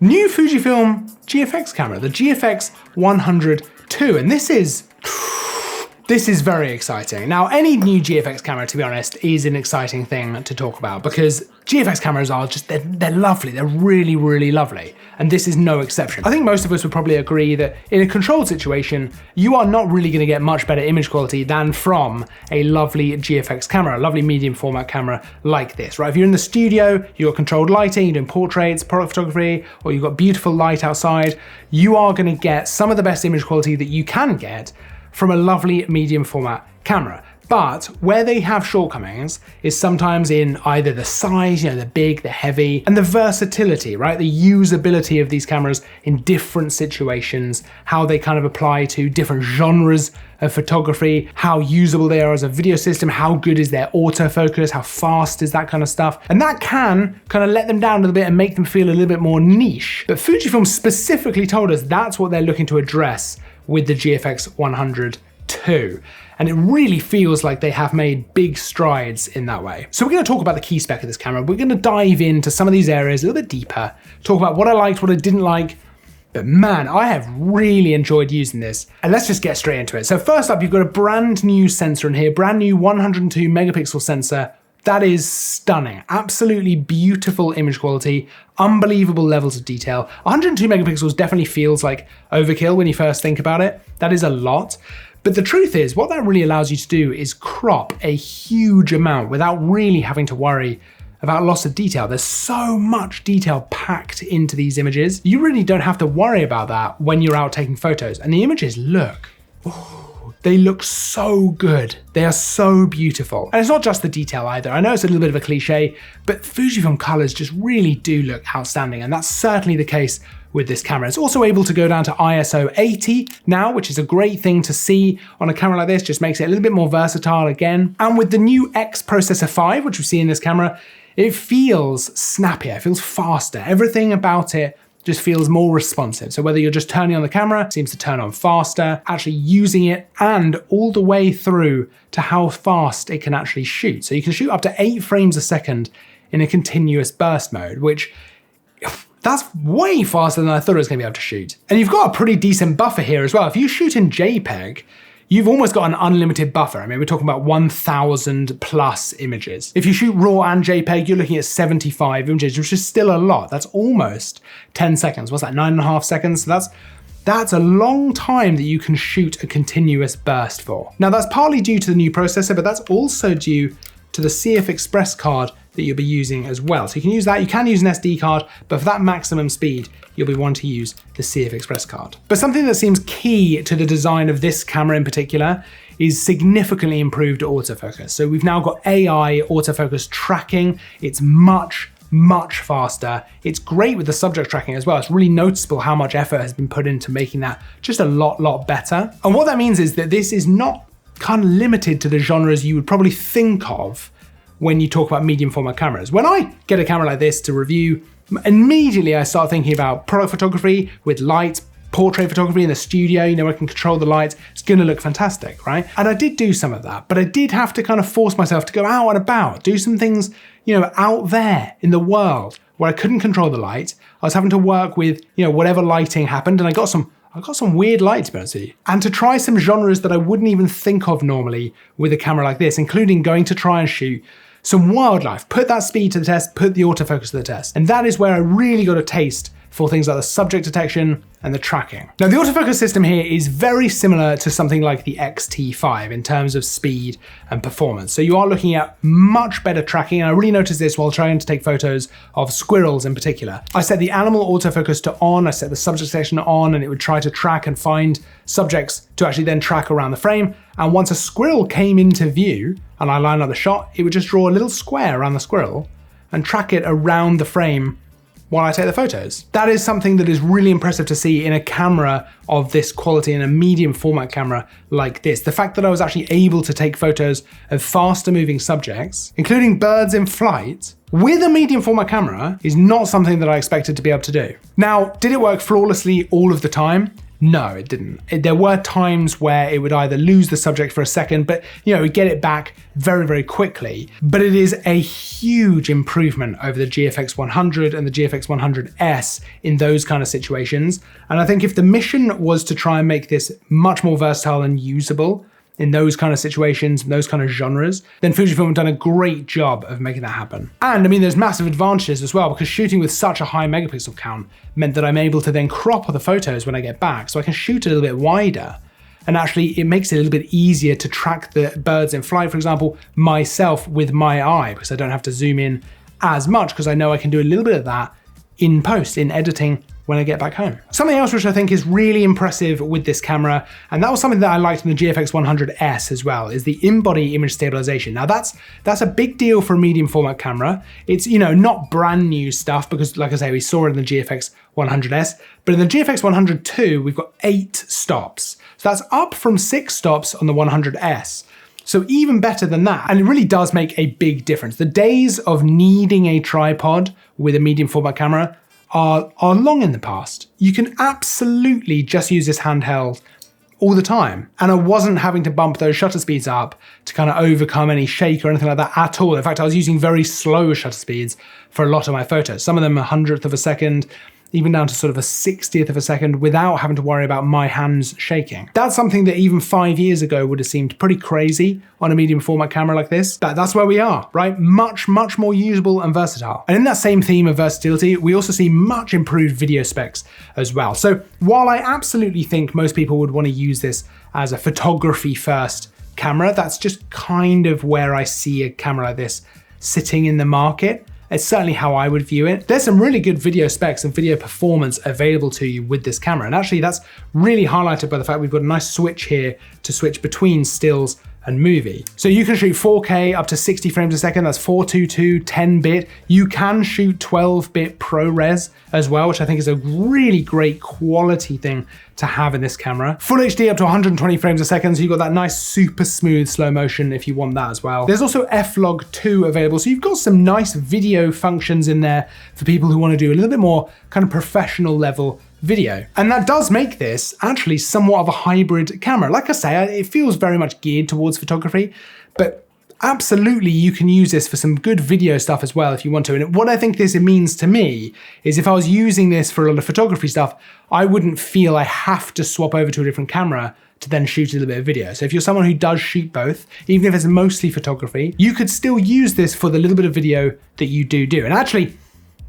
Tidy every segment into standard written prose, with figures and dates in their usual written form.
New Fujifilm GFX camera, the GFX 100 II, and this is very exciting. Now, any new GFX camera, to be honest, is an exciting thing to talk about because GFX cameras are just, they're lovely. They're really, really lovely. And this is no exception. I think most of us would probably agree that in a controlled situation, you are not really gonna get much better image quality than from a lovely GFX camera, a lovely medium format camera like this, right? If you're in the studio, you've got controlled lighting, you're doing portraits, product photography, or you've got beautiful light outside, you are gonna get some of the best image quality that you can get from a lovely medium format camera. But where they have shortcomings is sometimes in either the size, the big, the heavy, and the versatility, right? The usability of these cameras in different situations, how they kind of apply to different genres of photography, how usable they are as a video system, how good is their autofocus, how fast is that kind of stuff. And that can kind of let them down a little bit and make them feel a little bit more niche. But Fujifilm specifically told us that's what they're looking to address with the GFX 100 II. And it really feels like they have made big strides in that way. So we're gonna talk about the key spec of this camera. We're gonna dive into some of these areas a little bit deeper, talk about what I liked, what I didn't like, but man, I have really enjoyed using this. And let's just get straight into it. So first up, you've got a brand new sensor in here, brand new 102 megapixel sensor. That is stunning, absolutely beautiful image quality, unbelievable levels of detail. 102 megapixels definitely feels like overkill when you first think about it. That is a lot. But the truth is, what that really allows you to do is crop a huge amount without really having to worry about loss of detail. There's so much detail packed into these images. You really don't have to worry about that when you're out taking photos. And the images look, they look so good. They are so beautiful. And it's not just the detail either. I know it's a little bit of a cliche, but Fujifilm colors just really do look outstanding. And that's certainly the case with this camera. It's also able to go down to ISO 80 now, which is a great thing to see on a camera like this, just makes it a little bit more versatile again. And with the new X Processor 5, which we see in this camera, it feels snappier, it feels faster. Everything about it just feels more responsive. So whether you're just turning on the camera, it seems to turn on faster, actually using it, and all the way through to how fast it can actually shoot. So you can shoot up to 8 frames a second in a continuous burst mode, which that's way faster than I thought it was gonna be able to shoot. And you've got a pretty decent buffer here as well. If you shoot in JPEG, you've almost got an unlimited buffer. I mean, we're talking about 1,000 plus images. If you shoot RAW and JPEG, you're looking at 75 images, which is still a lot. That's almost 10 seconds. What's that, 9.5 seconds? So that's a long time that you can shoot a continuous burst for. Now that's partly due to the new processor, but that's also due to the CF Express card that you'll be using as well. So you can use that, you can use an SD card, but for that maximum speed, you'll be wanting to use the CF Express card. But something that seems key to the design of this camera in particular is significantly improved autofocus. So we've now got AI autofocus tracking. It's much faster. It's great with the subject tracking as well. It's really noticeable how much effort has been put into making that just a lot better. And what that means is that this is not kind of limited to the genres you would probably think of when you talk about medium format cameras. When I get a camera like this to review, immediately I start thinking about product photography with light, portrait photography in the studio, I can control the lights, it's gonna look fantastic, right? And I did do some of that, but I did have to kind of force myself to go out and about, do some things, out there in the world where I couldn't control the light. I was having to work with, whatever lighting happened, and I got some weird light, to be honest with you. And to try some genres that I wouldn't even think of normally with a camera like this, including going to try and shoot some wildlife, put that speed to the test, put the autofocus to the test. And that is where I really got a taste for things like the subject detection and the tracking. Now the autofocus system here is very similar to something like the X-T5 in terms of speed and performance. So you are looking at much better tracking. And I really noticed this while trying to take photos of squirrels in particular. I set the animal autofocus to on, I set the subject detection on, and it would try to track and find subjects to actually then track around the frame. And once a squirrel came into view and I lined up the shot, it would just draw a little square around the squirrel and track it around the frame while I take the photos. That is something that is really impressive to see in a camera of this quality, in a medium format camera like this. The fact that I was actually able to take photos of faster moving subjects, including birds in flight, with a medium format camera is not something that I expected to be able to do. Now, did it work flawlessly all of the time? No, it didn't. There were times where it would either lose the subject for a second, but it would get it back very, very quickly. But it is a huge improvement over the GFX 100 and the GFX 100S in those kind of situations. And I think if the mission was to try and make this much more versatile and usable in those kind of situations, those kind of genres, then Fujifilm have done a great job of making that happen. And I mean, there's massive advantages as well, because shooting with such a high megapixel count meant that I'm able to then crop the photos when I get back, so I can shoot a little bit wider. And actually, it makes it a little bit easier to track the birds in flight, for example, myself with my eye, because I don't have to zoom in as much, because I know I can do a little bit of that in post, in editing, when I get back home. Something else which I think is really impressive with this camera, and that was something that I liked in the GFX 100S as well, is the in-body image stabilization. Now that's a big deal for a medium format camera. It's, not brand new stuff, because like I say, we saw it in the GFX 100S, but in the GFX 102, we've got 8 stops. So that's up from 6 stops on the 100S. So even better than that, and it really does make a big difference. The days of needing a tripod with a medium format camera are long in the past. You can absolutely just use this handheld all the time. And I wasn't having to bump those shutter speeds up to kind of overcome any shake or anything like that at all. In fact, I was using very slow shutter speeds for a lot of my photos. Some of them a 100th of a second, even down to sort of a 60th of a second without having to worry about my hands shaking. That's something that even 5 years ago would have seemed pretty crazy on a medium format camera like this. That's where we are, right? Much, much more usable and versatile. And in that same theme of versatility, we also see much improved video specs as well. So while I absolutely think most people would want to use this as a photography first camera, that's just kind of where I see a camera like this sitting in the market. It's certainly how I would view it. There's some really good video specs and video performance available to you with this camera. And actually that's really highlighted by the fact we've got a nice switch here to switch between stills and movie. So you can shoot 4K up to 60 frames a second, that's 422, 10-bit. You can shoot 12-bit ProRes as well, which I think is a really great quality thing to have in this camera. Full HD up to 120 frames a second, so you've got that nice super smooth slow motion if you want that as well. There's also F-Log 2 available, so you've got some nice video functions in there for people who want to do a little bit more kind of professional level video. And that does make this actually somewhat of a hybrid camera. Like I say, it feels very much geared towards photography, but absolutely you can use this for some good video stuff as well if you want to. And what I think this means to me is if I was using this for a lot of photography stuff, I wouldn't feel I have to swap over to a different camera to then shoot a little bit of video. So if you're someone who does shoot both, even if it's mostly photography, you could still use this for the little bit of video that you do. And actually,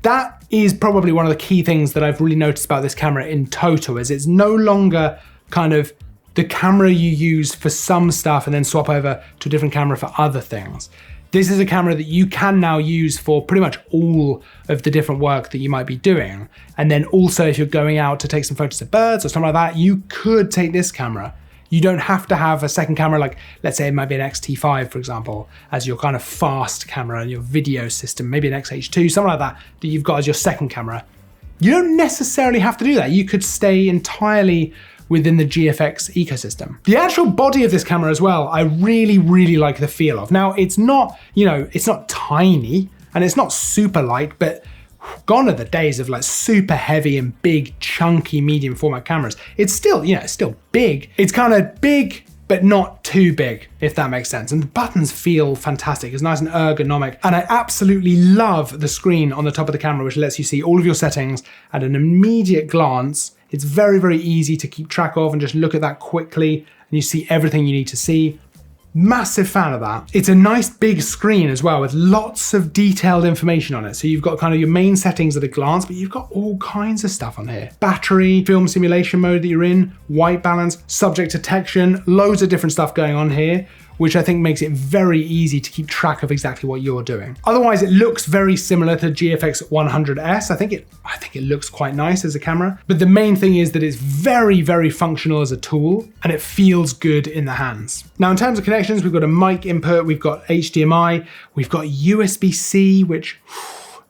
that is probably one of the key things that I've really noticed about this camera in total, is it's no longer kind of the camera you use for some stuff and then swap over to a different camera for other things. This is a camera that you can now use for pretty much all of the different work that you might be doing. And then also if you're going out to take some photos of birds or something like that, you could take this camera. You don't have to have a second camera, like let's say it might be an X-T5, for example, as your kind of fast camera and your video system, maybe an X-H2, something like that you've got as your second camera. You don't necessarily have to do that. You could stay entirely within the GFX ecosystem. The actual body of this camera as well, I really, really like the feel of. Now, it's not, it's not tiny and it's not super light, but gone are the days of like super heavy and big, chunky medium format cameras. It's still, it's still big. It's kind of big, but not too big, if that makes sense. And the buttons feel fantastic. It's nice and ergonomic. And I absolutely love the screen on the top of the camera, which lets you see all of your settings at an immediate glance. It's very, very easy to keep track of and just look at that quickly and you see everything you need to see. Massive fan of that. It's a nice big screen as well with lots of detailed information on it. So you've got kind of your main settings at a glance, but you've got all kinds of stuff on here. Battery, film simulation mode that you're in, white balance, subject detection, loads of different stuff going on here, which I think makes it very easy to keep track of exactly what you're doing. Otherwise, it looks very similar to GFX 100S. I think it looks quite nice as a camera, but the main thing is that it's very, very functional as a tool and it feels good in the hands. Now, in terms of connections, we've got a mic input, we've got HDMI, we've got USB-C, which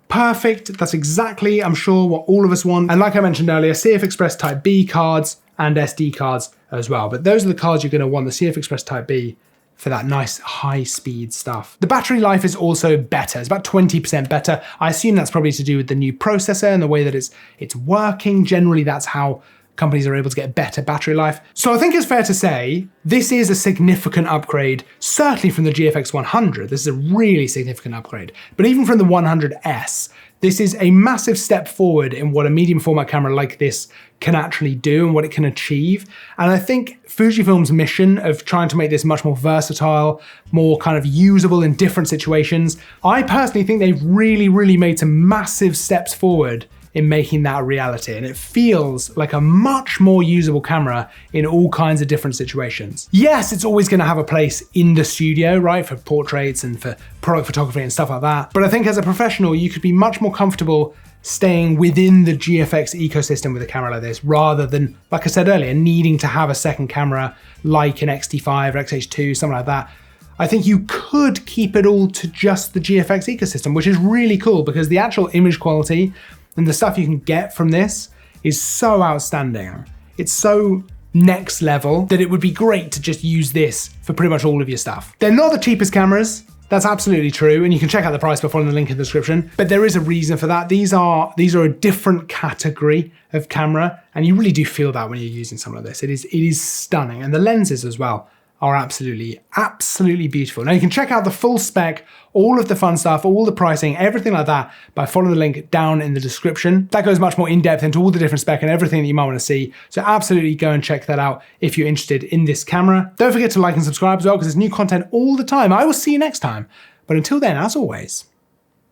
perfect. That's exactly, I'm sure, what all of us want. And like I mentioned earlier, CF Express Type B cards and SD cards as well. But those are the cards you're gonna want, the CF Express Type B, for that nice high speed stuff. The battery life is also better. It's about 20% better. I assume that's probably to do with the new processor and the way that it's working. Generally, that's how companies are able to get better battery life. So I think it's fair to say this is a significant upgrade, certainly from the GFX 100. This is a really significant upgrade. But even from the 100S, this is a massive step forward in what a medium format camera like this can actually do and what it can achieve. And I think Fujifilm's mission of trying to make this much more versatile, more kind of usable in different situations, I personally think they've really made some massive steps forward in making that a reality. And it feels like a much more usable camera in all kinds of different situations. Yes, it's always gonna have a place in the studio, right? For portraits and for product photography and stuff like that. But I think as a professional, you could be much more comfortable staying within the GFX ecosystem with a camera like this, rather than, like I said earlier, needing to have a second camera like an X-T5 or X-H2, something like that. I think you could keep it all to just the GFX ecosystem, which is really cool because the actual image quality and the stuff you can get from this is so outstanding. It's so next level that it would be great to just use this for pretty much all of your stuff. They're not the cheapest cameras, that's absolutely true, and you can check out the price by following the link in the description, but there is a reason for that. These are a different category of camera, and you really do feel that when you're using something like this. It is stunning, and the lenses as well are absolutely beautiful. Now you can check out the full spec, all of the fun stuff, all the pricing, everything like that by following the link down in the description. That goes much more in depth into all the different spec and everything that you might want to see. So absolutely go and check that out if you're interested in this camera. Don't forget to like and subscribe as well because there's new content all the time. I will see you next time. But until then, as always,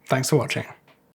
thanks for watching.